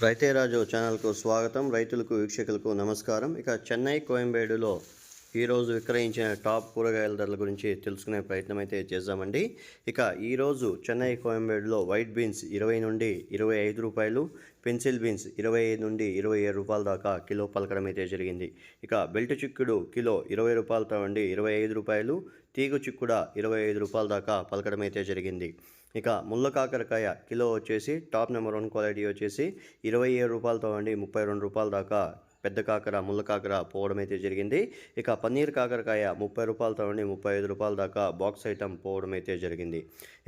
రైతే రాజు ఛానల్కు స్వాగతం. రైతులకు వీక్షకులకు నమస్కారం. ఇక చెన్నై కోయంబేడులో ఈరోజు విక్రయించిన టాప్ కూరగాయల ధరల గురించి తెలుసుకునే ప్రయత్నం అయితే చేద్దామండి. ఇక ఈరోజు చెన్నై కోయంబేడులో వైట్ బీన్స్ 20 నుండి 25 రూపాయలు, పెన్సిల్ బీన్స్ 25 నుండి 27 రూపాయల దాకా కిలో పలకడం అయితే జరిగింది. ఇక బెల్ట్ చిక్కుడు కిలో 20 రూపాయలతో ఉండి 25 రూపాయలు, తీగ చిక్కుడ 25 రూపాయల దాకా పలకడం అయితే జరిగింది. ఇక ముళ్ళ కాకరకాయ కిలో వచ్చేసి టాప్ నెంబర్ 1 క్వాలిటీ వచ్చేసి 27 రూపాయలతో అండి 32 రూపాయల దాకా పెద్ద కాకర ముళ్ళ కాకర పోవడం అయితే జరిగింది. ఇక పన్నీర్ కాకరకాయ 30 రూపాయలతో అండి 35 రూపాయల దాకా బాక్స్ ఐటమ్ పోవడం అయితే జరిగింది.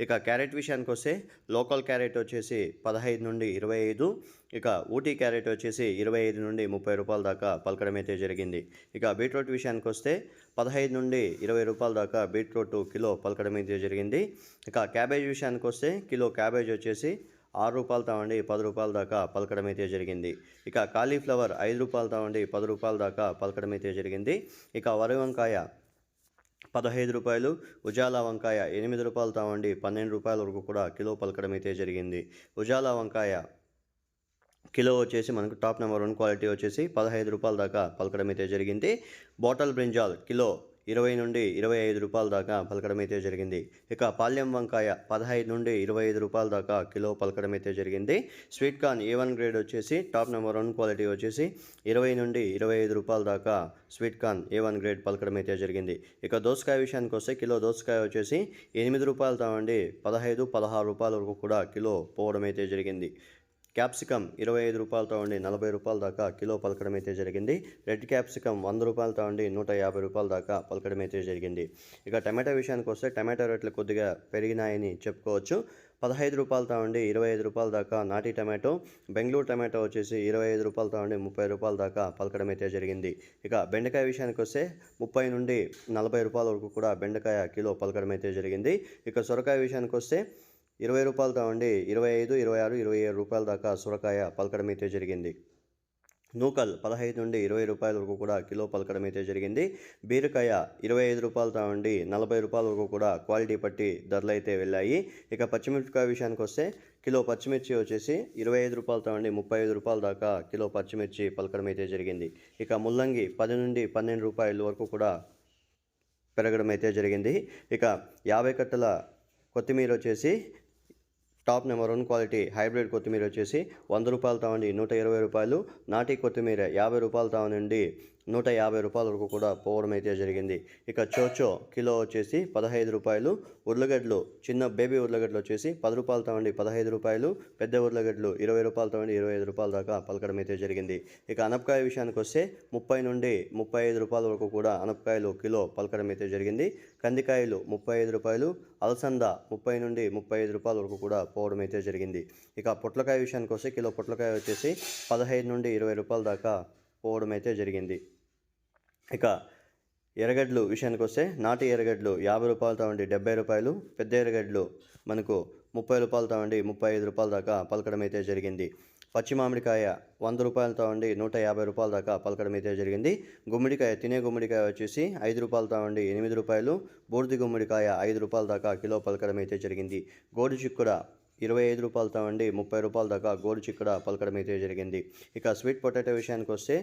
ఇక క్యారెట్ విషయానికి వస్తే లోకల్ క్యారెట్ వచ్చేసి 15 నుండి 25, ఇక ఊటీ క్యారెట్ వచ్చేసి 25 నుండి 30 రూపాయల దాకా పలకడం అయితే జరిగింది. ఇక బీట్రూట్ విషయానికి వస్తే 15 నుండి 20 రూపాయల దాకా బీట్రూట్ కిలో పలకడం అయితే జరిగింది. ఇక క్యాబేజ్ విషయానికి వస్తే కిలో క్యాబేజ్ వచ్చేసి 6 రూపాయలతో అండి 10 రూపాయల దాకా పలకడం అయితే జరిగింది. ఇక కాలీఫ్లవర్ 5 రూపాయలతో అండి 10 రూపాయల దాకా పలకడం అయితే జరిగింది. ఇక వరి వంకాయ 15 రూపాయలు, ఉజాలా వంకాయ 8 రూపాయలతో అండి 12 రూపాయల వరకు కూడా కిలో పలకడం అయితే జరిగింది. ఉజాలా వంకాయ కిలో వచ్చేసి మనకు టాప్ నెంబర్ 1 క్వాలిటీ వచ్చేసి 15 రూపాయల దాకా పలకడం అయితే జరిగింది. బాటల్ బ్రింజాల్ కిలో 20 నుండి 25 రూపాయల దాకా పలకడం అయితే జరిగింది. ఇక పాల్యం వంకాయ 15 నుండి 25 రూపాయల దాకా కిలో పలకడం అయితే జరిగింది. స్వీట్ కార్న్ A1 గ్రేడ్ వచ్చేసి టాప్ నెంబర్ 1 క్వాలిటీ వచ్చేసి 20 నుండి 25 రూపాయల దాకా స్వీట్ కార్న్ A1 గ్రేడ్ పలకడం అయితే జరిగింది. ఇక దోసకాయ విషయానికి వస్తే కిలో దోసకాయ వచ్చేసి 8 రూపాయలతో అండి 15-16 రూపాయల వరకు కూడా కిలో పోవడం అయితే జరిగింది. క్యాప్సికమ్ 25 రూపాయలతో ఉండి 40 రూపాయల దాకా కిలో పలకడం అయితే జరిగింది. రెడ్ క్యాప్సికమ్ 100 రూపాయలతో ఉండి 150 రూపాయల దాకా పలకడం అయితే జరిగింది. ఇక టమాటా విషయానికి వస్తే టమాటా రేట్లు కొద్దిగా పెరిగినాయని చెప్పుకోవచ్చు. 15 రూపాయలతో ఉండి 25 రూపాయల దాకా నాటి టమాటో, బెంగళూరు టమాటో వచ్చేసి 25 రూపాయలతో ఉండి 30 రూపాయల దాకా పలకడం అయితే జరిగింది. ఇక బెండకాయ విషయానికి వస్తే 30 నుండి 40 రూపాయల వరకు కూడా బెండకాయ కిలో పలకడం అయితే జరిగింది. ఇక సొరకాయ విషయానికి వస్తే 20 రూపాయలతో ఉండి 25, 26, 27 రూపాయల దాకా సొరకాయ పలకడం అయితే జరిగింది. నూకల్ 15 నుండి 20 రూపాయల వరకు కూడా కిలో పలకడం అయితే జరిగింది. బీరకాయ 25 రూపాయలతో ఉండి 40 రూపాయల వరకు కూడా క్వాలిటీ పట్టి ధరలు అయితే వెళ్ళాయి. ఇక పచ్చిమిరపకాయ విషయానికి వస్తే కిలో పచ్చిమిర్చి వచ్చేసి 25 రూపాయలతో ఉండి 35 రూపాయల దాకా కిలో పచ్చిమిర్చి పలకడం అయితే జరిగింది. ఇక ముల్లంగి 10 నుండి 12 రూపాయల వరకు కూడా పెరగడం అయితే జరిగింది. ఇక 50 కట్టల కొత్తిమీర వచ్చేసి టాప్ నెంబర్ 1 క్వాలిటీ హైబ్రిడ్ కొత్తిమీర వచ్చేసి 100 రూపాయలతో ఉండి 120 రూపాయలు, నాటి కొత్తిమీర 50 రూపాయలతో నుండి 150 రూపాయల వరకు కూడా పోవడం అయితే జరిగింది. ఇక చోచో కిలో వచ్చేసి 15 రూపాయలు, ఉర్లగడ్డలు చిన్న బేబీ ఉర్లగడ్డలు వచ్చేసి 10 రూపాయలతో ఉండి 15 రూపాయలు, పెద్ద ఉర్లగడ్డలు 20 రూపాయలతో ఉండి 25 రూపాయల దాకా పలకడం అయితే జరిగింది. ఇక అనపకాయ విషయానికి వస్తే 30 నుండి 35 రూపాయల వరకు కూడా అనపకాయలు కిలో పలకడం అయితే జరిగింది. కందికాయలు 35 రూపాయలు, అలసంద 30 నుండి 35 రూపాయల వరకు కూడా పోవడం అయితే జరిగింది. ఇక పొట్లకాయ విషయానికి వస్తే కిలో పొట్లకాయ వచ్చేసి 15 నుండి 20 రూపాయల దాకా పోవడం అయితే జరిగింది. ఇక ఎర్రగడ్డలు విషయానికి వస్తే నాటి ఎర్రగడ్డలు 50 రూపాయలతో ఉండి 70 రూపాయలు, పెద్ద ఎర్రగడ్డలు మనకు 30 రూపాయలతో ఉండి 35 రూపాయల దాకా పలకడం అయితే జరిగింది. పచ్చి మామిడికాయ 100 రూపాయలతో ఉండి 150 రూపాయల దాకా పలకడం అయితే జరిగింది. గుమ్మడికాయ తినే గుమ్మడికాయ వచ్చేసి 5 రూపాయలతో ఉండి 8 రూపాయలు, బూడిది గుమ్మడికాయ 5 రూపాయల దాకా కిలో పలకడం అయితే జరిగింది. గోడు చిక్కుడ 25 రూపాయలతో ఉండి 30 రూపాయల దాకా గోడు చిక్కుడ పలకడం అయితే జరిగింది. ఇక స్వీట్ పొటాటో విషయానికి వస్తే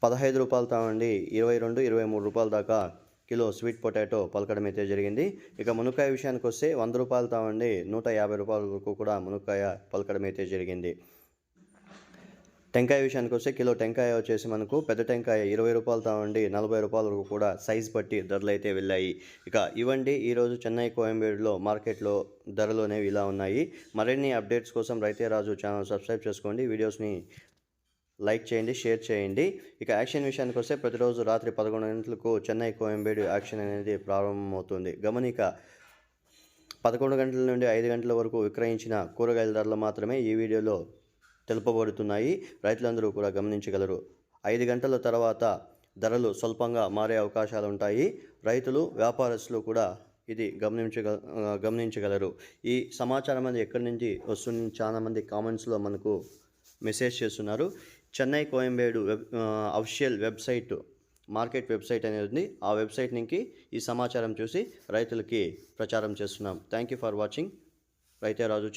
15 రూపాయలతో ఉండి 22, 23 రూపాయల దాకా కిలో స్వీట్ పొటాటో పలకడం అయితే జరిగింది. ఇక మునక్కాయ విషయానికి వస్తే 100 రూపాయలతో ఉండి 150 రూపాయల వరకు కూడా మునక్కాయ పలకడం అయితే జరిగింది. టెంకాయ విషయానికి వస్తే కిలో టెంకాయ వచ్చేసి మనకు పెద్ద టెంకాయ 20 రూపాయలతో ఉండి 40 రూపాయల వరకు కూడా సైజ్ బట్టి ధరలు అయితే వెళ్ళాయి. ఇక ఇవండి ఈరోజు చెన్నై కోయంబేడులో మార్కెట్లో ధరలు అనేవి ఇలా ఉన్నాయి. మరిన్ని అప్డేట్స్ కోసం రైతే రాజు ఛానల్ సబ్స్క్రైబ్ చేసుకోండి, వీడియోస్ని లైక్ చేయండి, షేర్ చేయండి. ఇక యాక్షన్ విషయానికి వస్తే ప్రతిరోజు రాత్రి 11 గంటలకు చెన్నై కోయంబేడు యాక్షన్ అనేది ప్రారంభమవుతుంది. గమనిక 11 గంటల నుండి 5 గంటల వరకు విక్రయించిన కూరగాయల ధరలు మాత్రమే ఈ వీడియోలో తెలుపబడుతున్నాయి. రైతులందరూ కూడా గమనించగలరు. 5 గంటల తర్వాత ధరలు స్వల్పంగా మారే అవకాశాలు ఉంటాయి. రైతులు, వ్యాపారస్తులు కూడా ఇది గమనించగలరు. ఈ సమాచారం అనేది ఎక్కడి నుంచి వస్తుంది? చాలామంది కామెంట్స్లో మనకు మెసేజ్ చేస్తున్నారు. Chennai Koyambedu official website, market website అనేది ఉంది. ఆ వెబ్సైట్ నుంచి ఈ సమాచారం చూసి రైతులకి ప్రచారం చేస్తున్నాం. థ్యాంక్ యూ ఫర్ వాచింగ్ రైతే రాజు.